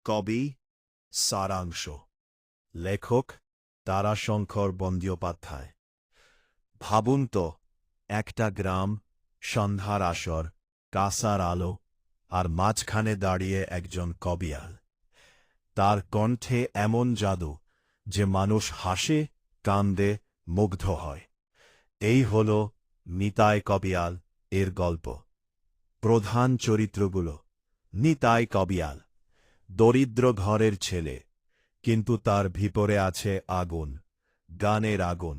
কবি সারাংশ, লেখক তারাশঙ্কর বন্দ্যোপাধ্যায়। ভাবুন তো, একটা গ্রাম, সন্ধ্যার আসর, কাঁসার আলো, আর মাঝখানে দাঁড়িয়ে একজন কবিয়াল। তার কণ্ঠে এমন জাদু যে মানুষ হাসে, কান্দে, মুগ্ধ হয়। এই হল নিতাই কবিয়াল এর গল্প। প্রধান চরিত্রগুলো: নিতাই কবিয়াল, দরিদ্র ঘরের ছেলে, কিন্তু তার ভিতরে আছে আগুন, গানের আগুন।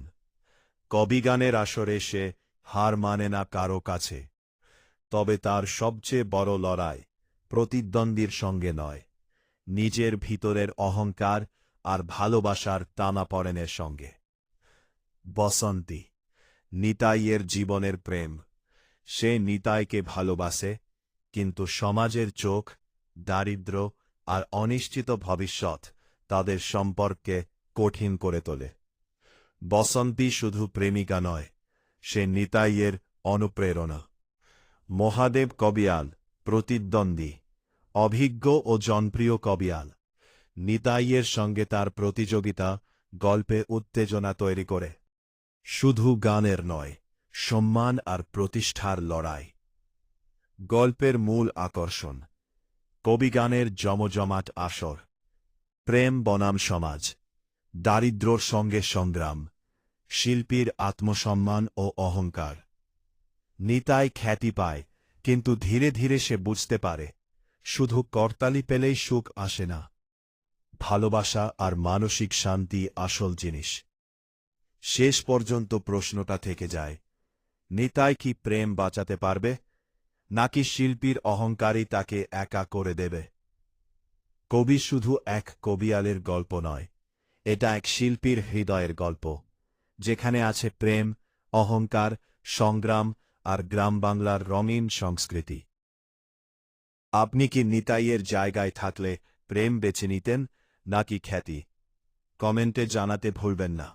কবিগানের আসরে সে হার মানে না কারো কাছে। তবে তার সবচেয়ে বড় লড়াই প্রতিদ্বন্দ্বীর সঙ্গে নয়, নিজের ভিতরের অহংকার আর ভালোবাসার টানাপড়েনের সঙ্গে। বসন্তী, নিতাইয়ের জীবনের প্রেম। সে নিতাইকে ভালোবাসে, কিন্তু সমাজের চোখ, দারিদ্র্য আর অনিশ্চিত ভবিষ্যৎ তাদের সম্পর্কে কঠিন করে তোলে। বসন্তী শুধু প্রেমিকা নয়, সে নিতাইয়ের অনুপ্রেরণা। মহাদেব কবিয়াল, প্রতিদ্বন্দ্বী, অভিজ্ঞ ও জনপ্রিয় কবিয়াল। নিতাইয়ের সঙ্গে তার প্রতিযোগিতা গল্পে উত্তেজনা তৈরি করে। শুধু গানের নয়, সম্মান আর প্রতিষ্ঠার লড়াই। গল্পের মূল আকর্ষণ: কবিগানের জমজমাট আসর, প্রেম বনাম সমাজ, দারিদ্র্যর সঙ্গে সংগ্রাম, শিল্পীর আত্মসম্মান ও অহংকার। নিতাই খ্যাতি পায়, কিন্তু ধীরে ধীরে সে বুঝতে পারে শুধু করতালি পেলেই সুখ আসে না। ভালোবাসা আর মানসিক শান্তি আসল জিনিস। শেষ পর্যন্ত প্রশ্নটা থেকে যায়, নিতাই কি প্রেম বাঁচাতে পারবে, নাকি শিল্পীর অহংকারই তাকে একা করে দেবে? কবি শুধু এক কবিয়ালের গল্প নয়, এটা এক শিল্পীর হৃদয়ের গল্প, যেখানে আছে প্রেম, অহংকার, সংগ্রাম আর গ্রাম বাংলার রঙিন সংস্কৃতি। আপনি কি নিতাইয়ের জায়গায় থাকলে প্রেম বেছে নিতেন নাকি খ্যাতি? কমেন্টে জানাতে ভুলবেন না।